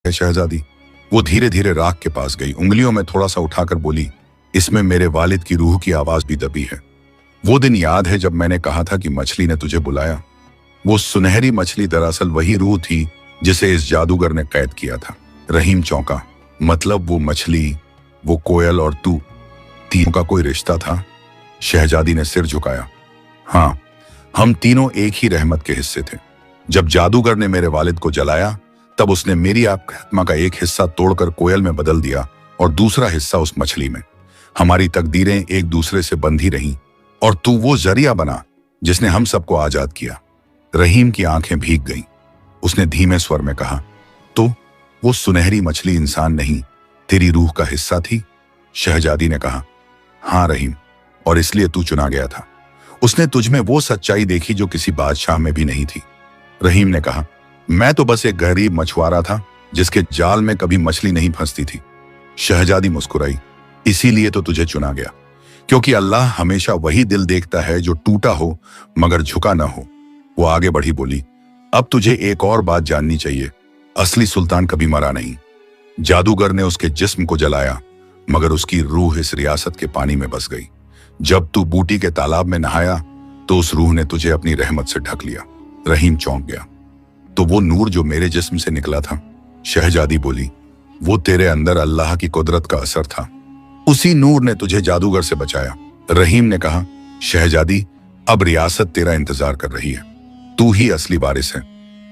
है शहजादी। वो धीरे धीरे राख के पास गई, उंगलियों में थोड़ा सा उठाकर बोली, इसमें मेरे वालिद की रूह की आवाज भी दबी है। वो दिन याद है जब मैंने कहा था कि मछली ने तुझे बुलाया। वो सुनहरी मछली दरअसल वही रूह थी जिसे इस जादूगर ने कैद किया था। रहीम चौंका। मतलब वो मछली, वो कोयल और तू, तीनों का कोई रिश्ता था? शहजादी ने सिर झुकाया। हाँ, हम तीनों एक ही रहमत के हिस्से थे। जब जादूगर ने मेरे वालिद को जलाया तब उसने मेरी आत्मा का एक हिस्सा तोड़कर कोयल में बदल दिया और दूसरा हिस्सा उस मछली में। हमारी तकदीरें एक दूसरे से बंधी रहीं और तू वो जरिया बना जिसने हम सबको आजाद किया। रहीम की आंखें भीग गईं। उसने धीमे स्वर में कहा, तो वो सुनहरी मछली इंसान नहीं, तेरी रूह का हिस्सा थी? शहजादी ने कहा, हाँ रहीम, और इसलिए तू चुना गया था। उसने तुझमें वो सच्चाई देखी जो किसी बादशाह में भी नहीं थी। रहीम ने कहा, मैं तो बस एक गरीब मछुआरा था जिसके जाल में कभी मछली नहीं फंसती थी। शहजादी मुस्कुराई, इसीलिए तो तुझे चुना गया, क्योंकि अल्लाह हमेशा वही दिल देखता है जो टूटा हो मगर झुका ना हो। वो आगे बढ़ी बोली, अब तुझे एक और बात जाननी चाहिए। असली सुल्तान कभी मरा नहीं। जादूगर ने उसके जिस्म को जलाया मगर उसकी रूह इस रियासत के पानी में बस गई। जब तू बूटी के तालाब में नहाया तो उस रूह ने तुझे अपनी रहमत से ढक लिया। रहीम चौंक गया। तो वो नूर जो मेरे जिस्म से निकला था? शहजादी बोली, वो तेरे अंदर अल्लाह की कुदरत का असर था। उसी नूर ने तुझे जादूगर से बचाया। रहीम ने कहा, शहजादी, अब रियासत तेरा इंतजार कर रही है, तू ही असली वारिस है।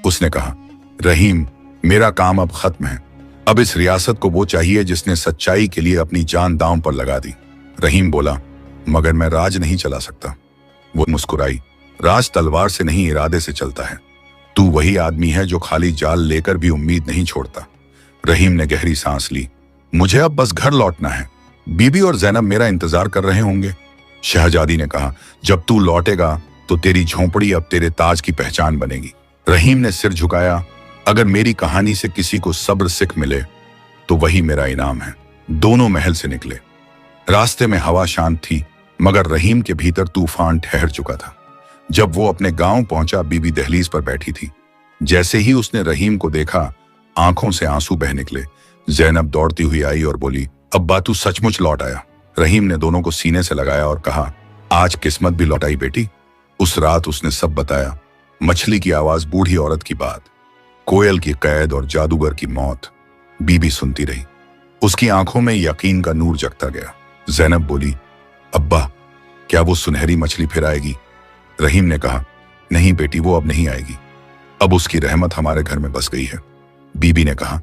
उसने कहा, रहीम, मेरा काम अब खत्म है। अब इस रियासत को वो चाहिए जिसने सच्चाई के लिए अपनी जान दांव पर लगा दी। रहीम बोला, मगर मैं राज नहीं चला सकता। वो मुस्कुराई, राज तलवार से नहीं इरादे से चलता है। तू वही आदमी है जो खाली जाल लेकर भी उम्मीद नहीं छोड़ता। रहीम ने गहरी सांस ली। मुझे अब बस घर लौटना है, बीबी और जैनब मेरा इंतजार कर रहे होंगे। शहजादी ने कहा, जब तू लौटेगा तो तेरी झोंपड़ी अब तेरे ताज की पहचान बनेगी। रहीम ने सिर झुकाया। अगर मेरी कहानी से किसी को सब्र सिख मिले तो वही मेरा इनाम है। दोनों महल से निकले। रास्ते में हवा शांत थी मगर रहीम के भीतर तूफान ठहर चुका था। जब वो अपने गांव पहुंचा, बीबी दहलीज पर बैठी थी। जैसे ही उसने रहीम को देखा, आंखों से आंसू बह निकले। जैनब दौड़ती हुई आई और बोली, अब्बा, तू सचमुच लौट आया। रहीम ने दोनों को सीने से लगाया और कहा, आज किस्मत भी लौट आई बेटी। उस रात उसने सब बताया, मछली की आवाज, बूढ़ी औरत की बात, कोयल की कैद और जादूगर की मौत। बीबी सुनती रही। उसकी आंखों में यकीन का नूर जगता गया। जैनब बोली, अब्बा, क्या वो सुनहरी मछली फिर आएगी? रहीम ने कहा, नहीं बेटी, वो अब नहीं आएगी। अब उसकी रहमत हमारे घर में बस गई है। बीबी ने कहा,